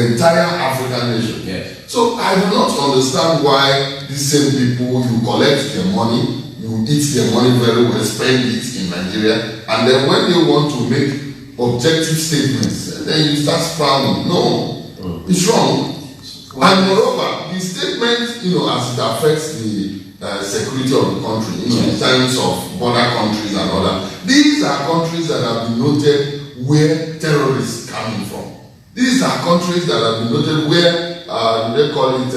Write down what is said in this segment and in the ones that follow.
the entire African nation. Yes. So I do not understand why these same people, you collect their money, you eat their money very well, spend it in Nigeria, and then when they want to make objective statements, then you start frowning. No, it's wrong. And moreover, the statement, as it affects the security of the country, in terms of border countries and all that, these are countries that have been noted where terrorists coming from. These are countries that have been noted where they call it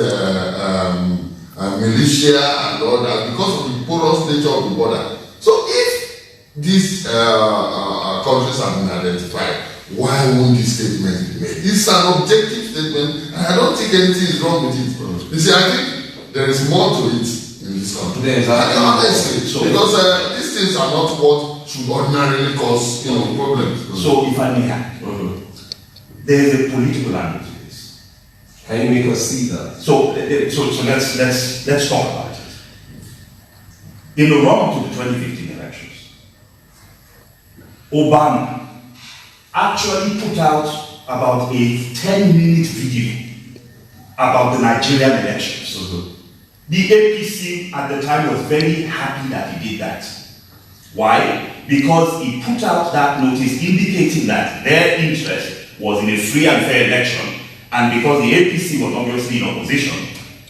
militia and all that, because of the porous nature of the border. So if these countries have been identified, why won't this statement be made? It's an objective statement, and I don't think anything is wrong with it. You see, I think there is more to it in this country. Honestly, because these things are not what should ordinarily cause problems. So if I may add, there is a political angle to this. Can you make us see that? So let's talk about it. In the run-up to the 2015 elections, Obama actually put out about a 10-minute video about the Nigerian elections. The APC at the time was very happy that he did that. Why? Because he put out that notice indicating that their interest was in a free and fair election, and because the APC was obviously in opposition,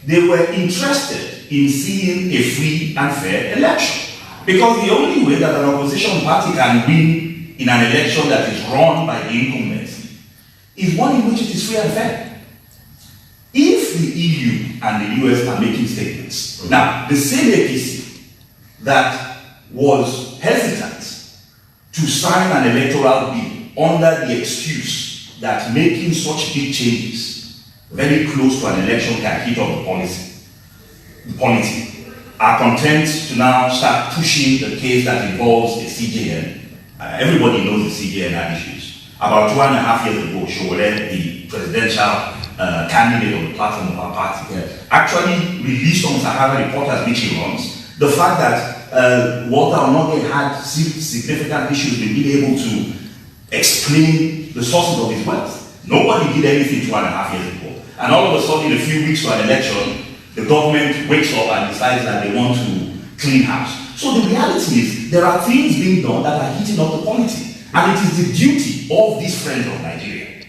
they were interested in seeing a free and fair election. Because the only way that an opposition party can win in an election that is run by the incumbency is one in which it is free and fair. If the EU and the US are making statements, now the same APC that was hesitant to sign an electoral bill under the excuse that making such big changes very close to an election can hit up the policy, are content to now start pushing the case that involves the CJN. Everybody knows the CJN had issues. About 2.5 years ago, Sowore, the presidential candidate on the platform of our party, actually released on Sahara Reporters, which he runs, the fact that Walter Onoge had significant issues with being able to explain the sources of his wealth. Nobody did anything 2.5 years ago. And all of a sudden, in a few weeks to an election, the government wakes up and decides that they want to clean house. So the reality is, there are things being done that are heating up the polity. And it is the duty of these friends of Nigeria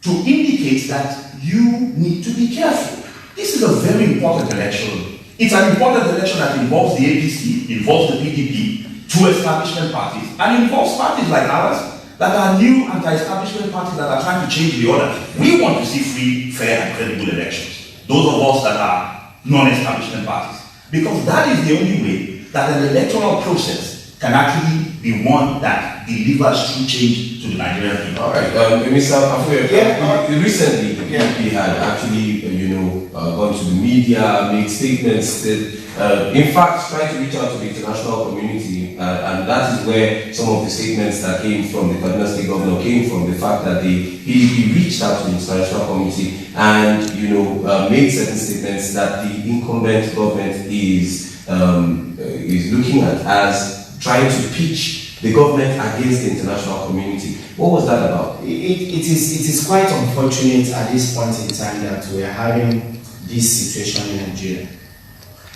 to indicate that you need to be careful. This is a very important election. It's an important election that involves the APC, involves the PDP, two establishment parties, and involves parties like ours that are new anti-establishment parties that are trying to change the order. We want to see free, fair, and credible elections. Those of us that are non-establishment parties. Because that is the only way that an electoral process can actually be one that delivers true change to the Nigerian people. All right, Mr. Afuye, recently the PDP had actually, gone to the media, made statements that, in fact, trying to reach out to the international community, and that is where some of the statements that came from the Kaduna State Governor came from, the fact that the PDP reached out to the international community and, made certain statements that the incumbent government is looking at as trying to pitch the government against the international community. What was that about? It is quite unfortunate at this point in time that we are having this situation in Nigeria.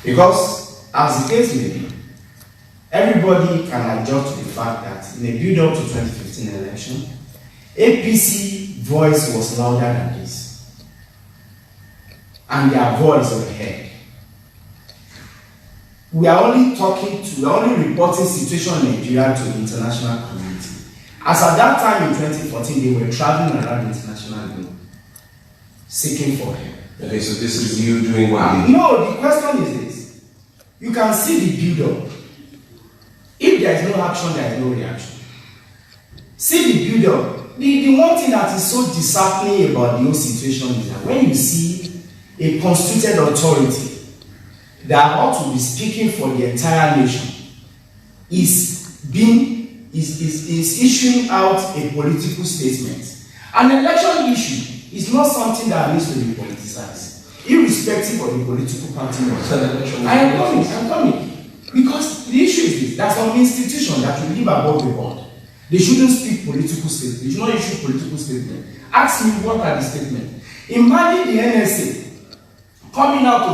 Because, as the case may be, everybody can adjust to the fact that in the build-up to 2015 election, APC voice was louder than this. And their voice was heard. We are only reporting situation in Nigeria to the international community. As at that time in 2014, they were traveling around the international globe, seeking for help. Okay, so this is you doing what? No, the question is this. You can see the build-up. If there is no action, there is no reaction. See the build-up. The one thing that is so disheartening about the whole situation is that when you see a constituted authority that ought to be speaking for the entire nation is issuing out a political statement. An election issue is not something that needs to be politicized, irrespective of the political party. I am coming. Because the issue is this: there's some institution that should live above the board. They shouldn't speak political statements. They should not issue political statements. Ask me what are the statements. Imagine the NSA coming out to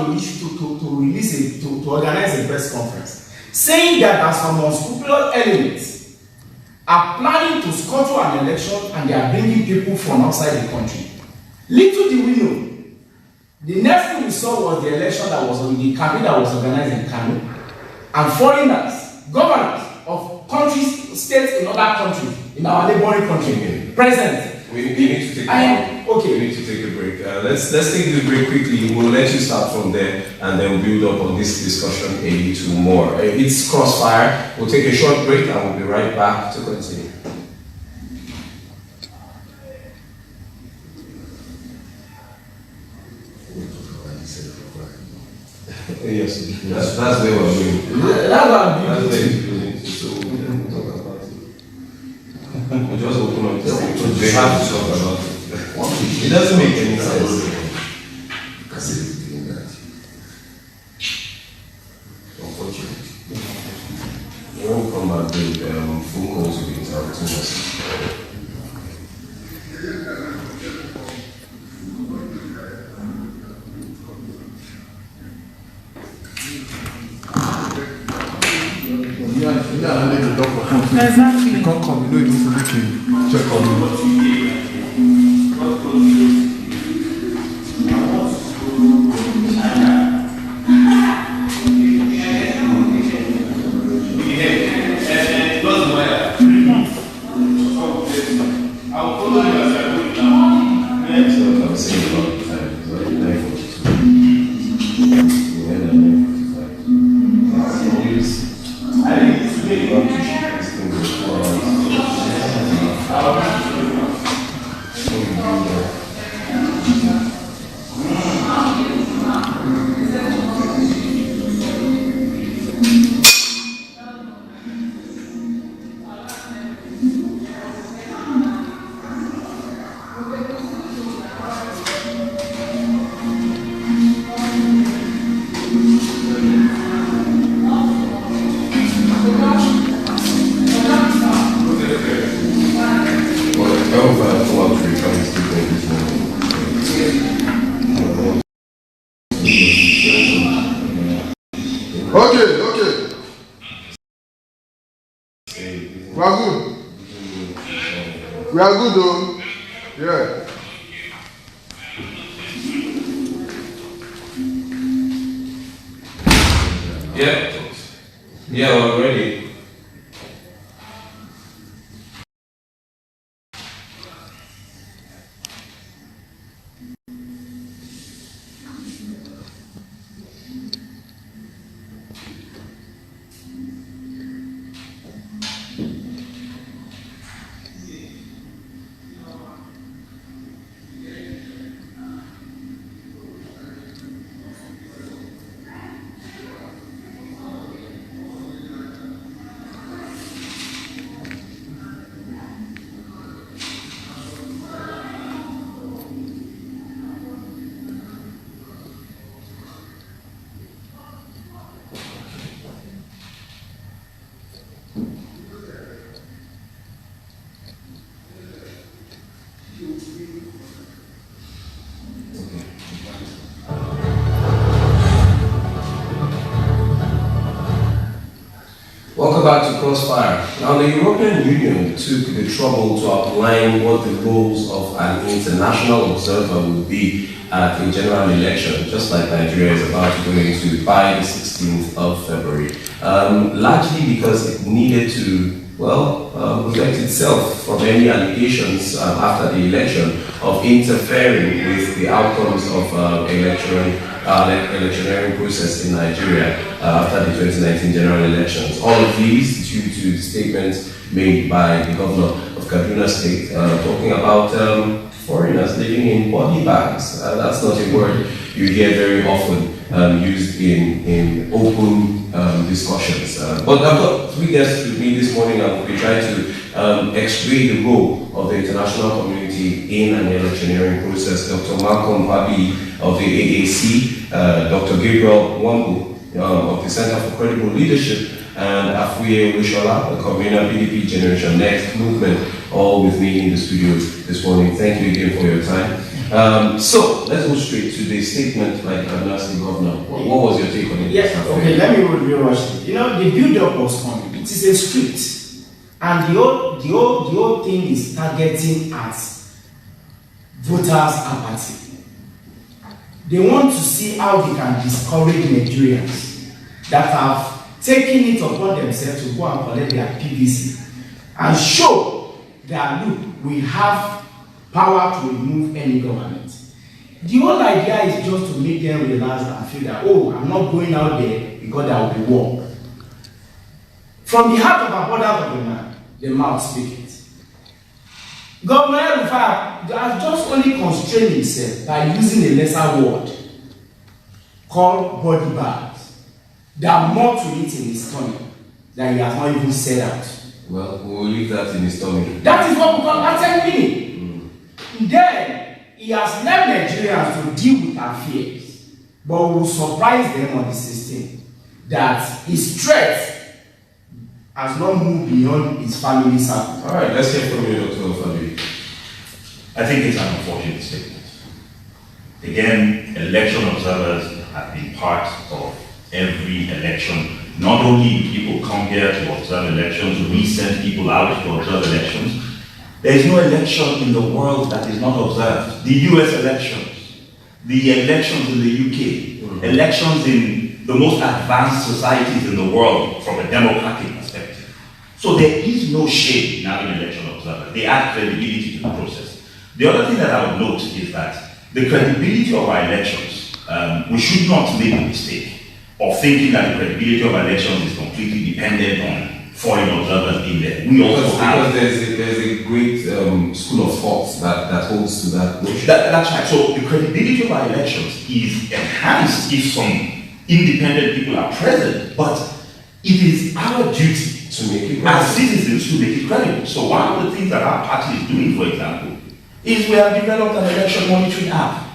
organize a press conference, saying that there are some unscrupulous elements are planning to scuttle an election and they are bringing people from outside the country. Little did we know, the next thing we saw was the election that was on the campaign that was organized in Kano, and foreigners, governors of countries, states in other countries, in our neighboring country, present. We need to take a break. Okay. We need to take a break. Let's take this break quickly. We'll let you start from there, and then we'll build up on this discussion a little more. It's Crossfire. We'll take a short break, and we'll be right back to continue. Yes, that's where we're going. That's what I'm That's doing. where we're going. So we'll talk about it. We'll just open up this thing. They have to talk about it. It doesn't make any sense. Because it's doing that. Unfortunately. When we come back, the phone calls will be interrupting us. Exactly. You can't come, you know you need to make a check on you. Okay. We are good. We are good though. Yeah. Yeah, we're ready. Welcome back to Crossfire. Now, the European Union took the trouble to outline what the roles of an international observer would be at a general election, just like Nigeria is about to go into by the 16th of February. Largely because it needed to, protect itself from any allegations after the election of interfering with the outcomes of electioneering process in Nigeria after the 2019 general elections. All of these due to statements made by the governor of Kaduna State talking about foreigners living in body bags. That's not a word you hear very often used in open discussions. But I've got three guests with me this morning and we'll be trying to explain the role of the international community in an electioneering process. Dr. Malcom of the AAC, Dr. Gabriel Wambu of the Center for Credible Leadership, and Afuye Olushola, the convener PDP Generation Next movement, all with me in the studio this morning. Thank you again for your time. So let's go straight to the statement by the Admiralty Governor. What was your take on it? Yes, okay, let me rush it. You know, the build-up was coming. It is a script, and the whole thing is targeting at voters' apathy. They want to see how they can discourage Nigerians that have taken it upon themselves to go and collect their PVC and show that, look, we have power to remove any government. The whole idea is just to make them relax and feel that, oh, I'm not going out there because there will be war. From the heart of abundance of the man, the mouth speaks. Governor Rufai has just only constrained himself by using a lesser word called body bags. There are more to it in his tummy that he has not even said out. Well, we'll leave that in his tummy. That is what we call pattern meaning. Then he has left Nigerians to deal with our fears, but we will surprise them on the 16th that his threat has not moved beyond his family circle. All right, let's hear from you, Dr. Fabi. I think it's an unfortunate statement. Again, election observers have been part of every election. Not only do people come here to observe elections, we send people out to observe elections. There is no election in the world that is not observed. The US elections, the elections in the UK, elections in the most advanced societies in the world from a democratic perspective. So there is no shame in having election observers. They add credibility to the process. The other thing that I would note is that the credibility of our elections, we should not make a mistake of thinking that the credibility of our elections is completely dependent on foreign observers being there. We also have... Because there's a great school of thought that holds to that notion. That's right. So the credibility of our elections is enhanced if some independent people are present, but it is our duty To make it as citizens to make it credible. So one of the things that our party is doing, for example, is we have developed an election monitoring app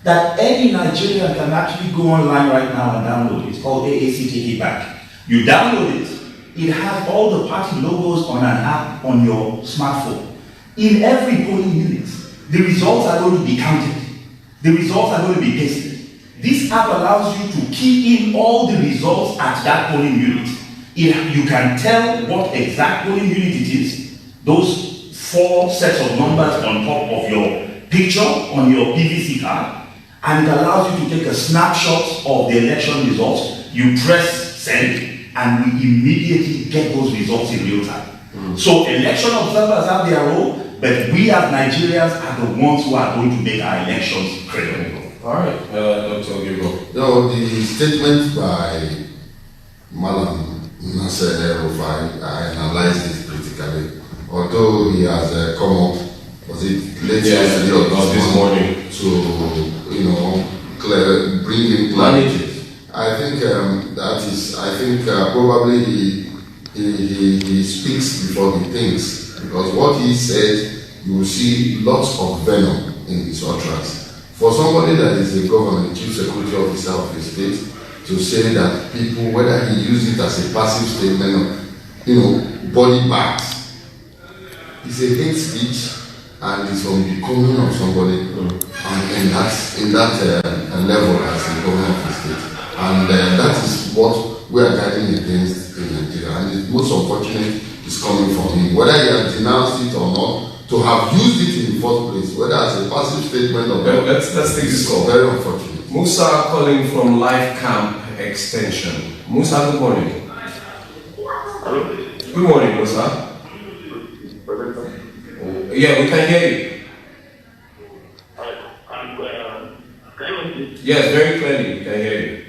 that any Nigerian can actually go online right now and download. It's called AAC Back. You download it, it has all the party logos on an app on your smartphone. In every polling unit, the results are going to be counted. The results are going to be pasted. This app allows you to key in all the results at that polling unit. You can tell what exact polling unit it is. Those 4 sets of numbers on top of your picture on your PVC card, and it allows you to take a snapshot of the election results. You press send, and we immediately get those results in real time. So election observers have their role, but we as Nigerians are the ones who are going to make our elections credible. All right, Dr. Gabriel. No, the statement by Malcom Rufai, I analyzed it critically. Although he has come up, was it late yesterday or this morning, to bring in clarity. I think probably he speaks before he thinks, because what he said, you will see lots of venom in his utterance. For somebody that is a government chief security officer of the state to say that people, whether he used it as a passive statement of, body bags, it's a hate speech, and it's from the coming of somebody, and in that level as the government of the state. And that is what we are guiding against in Nigeria. And the most unfortunate is coming from him. Whether he has denounced it or not, to have used it in the first place, whether as a passive statement or not, let's take this call. Very unfortunate. Musa calling from Life Camp Extension. Musa, good morning. Hello? Good morning, Musa. Yeah, we can hear you. Yes, very clearly, we can hear you.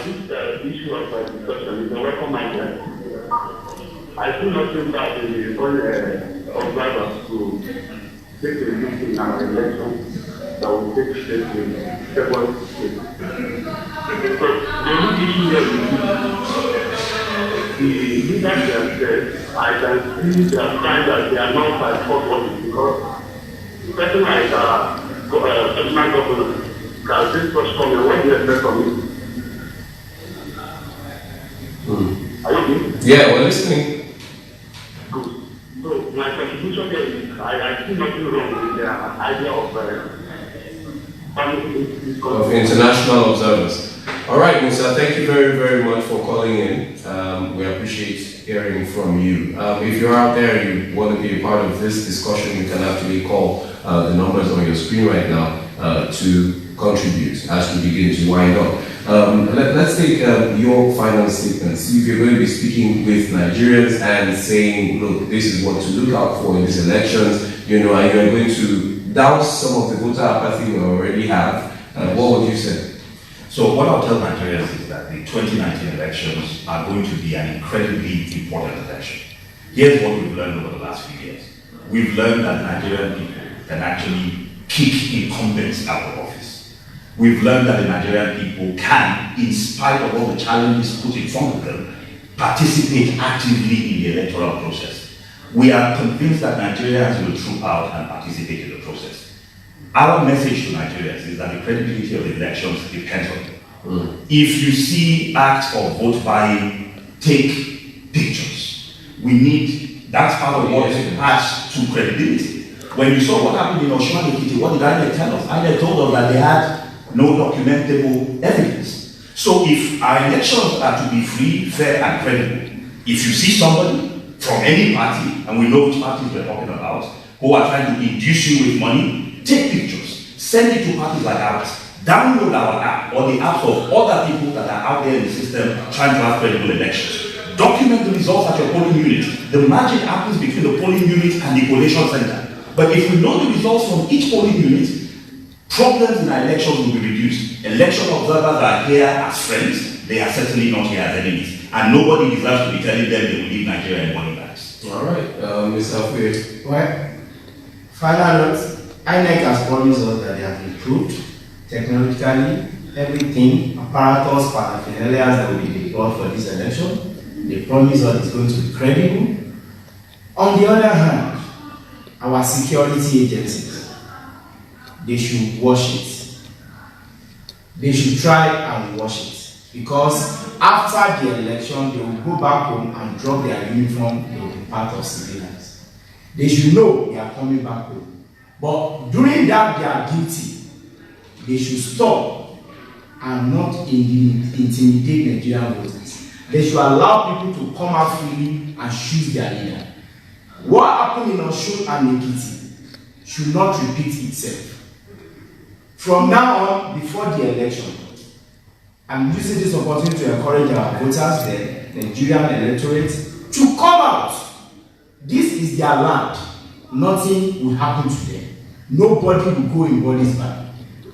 This issue of discussion is a welcome idea. I do not think that the observers to take a look in our election that will take place in February 6th. Because the only issue here is the leaders themselves, I can see they are trying that they are not by force because the person like personal governor can this first come and what do you expect from me? Are you listening? Yeah, we're listening. Good. So my contribution here is I see nothing wrong with the idea of international observers. All right, Musa, thank you very, very much for calling in. We appreciate hearing from you. If you're out there and you want to be a part of this discussion, you can actually call the numbers on your screen right now to contribute as we begin to wind up. Let's take your final statement. See if you're going to be speaking with Nigerians and saying, look, this is what to look out for in these elections, and you're going to douse some of the voter apathy we already have. What would you say? So what I'll tell Nigerians is that the 2019 elections are going to be an incredibly important election. Here's what we've learned over the last few years. We've learned that Nigerian people can actually kick incumbents out of office. We've learned that the Nigerian people can, in spite of all the challenges put in front of them, participate actively in the electoral process. We are convinced that Nigerians will troop out and participate in the process. Our message to Nigerians is that the credibility of the elections depends on them. If you see acts of vote buying, take pictures. We need, that's part of what adds to credibility. When you saw what happened in Osun Ekiti, what did INEC tell us? INEC told us that they had no documentable evidence. So if our elections are to be free, fair, and credible, if you see somebody from any party, and we know which parties we're talking about, who are trying to induce you with money, take pictures, send it to parties like ours, download our app or the apps of other people that are out there in the system trying to have credible elections. Document the results at your polling unit. The magic happens between the polling unit and the collation center. But if we know the results from each polling unit, problems in our elections will be reduced. Election observers are here as friends, they are certainly not here as enemies. And nobody deserves to be telling them they will leave Nigeria in money bags. All right, Mr. Afwe. Well, final note. INEC has promised us that they have improved technologically everything, apparatus, paraphernalia that will be deployed for this election. They promise us it's going to be credible. On the other hand, our security agencies, they should watch it. They should try and watch it. Because after the election, they will go back home and drop their uniform, they will be part of civilians. They should know they are coming back home. But during that their duty, they should stop and not intimidate Nigerian voters. They should allow people to come out freely and choose their leader. What happened in Osun and Ekiti should not repeat itself. From now on, before the election, I'm using this opportunity to encourage our voters, the Nigerian electorate, to come out. This is their land. Nothing will happen to them. Nobody will go in bodies back.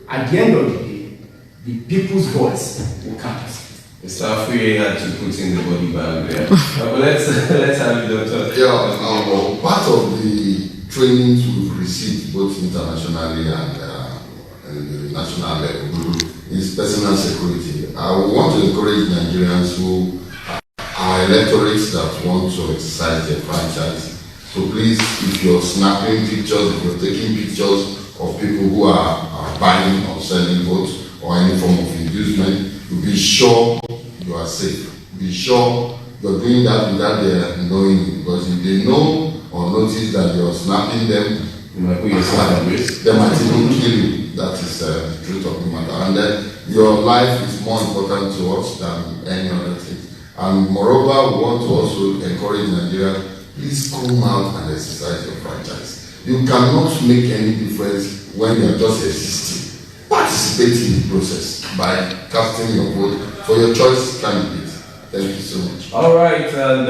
At the end of the day, the people's voice will count. Mr. Afwe had to put in the body bag there. But let's have you, Doctor. Yeah, part of the trainings we've received both internationally and the national level is personal security. I want to encourage Nigerians who are electorates that want to exercise their franchise. So please, if you're snapping pictures, if you're taking pictures of people who are buying or selling votes or any form of inducement, be sure you are safe. Be sure you're doing that without their knowing, because if they know or notice that you're snapping them, you might put yourself at risk. They might even kill you. That is the truth of the matter. And then your life is more important to us than any other thing. And moreover, we want to also encourage Nigeria, please come out and exercise your franchise. You cannot make any difference when you're just existing. Participate in the process by casting your vote for your choice candidate. Thank you so much. All right, and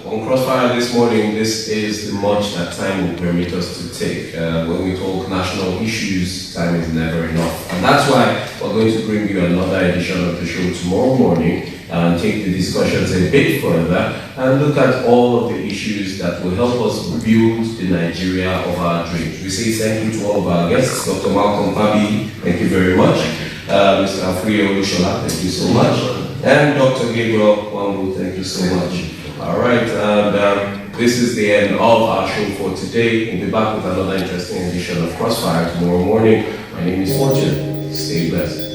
on Crossfire this morning, this is the much that time will permit us to take. When we talk national issues, time is never enough. And that's why we're going to bring you another edition of the show tomorrow morning and take the discussions a bit further and look at all of the issues that will help us build the Nigeria of our dreams. We say thank you to all of our guests. Dr. Malcom, thank you very much. Mr. Afwe Olushola, thank you so much. And Dr. Gabriel Wambu, thank you so much. All right, and this is the end of our show for today. We'll be back with another interesting edition of Crossfire tomorrow morning. My name is Fortune. Stay blessed.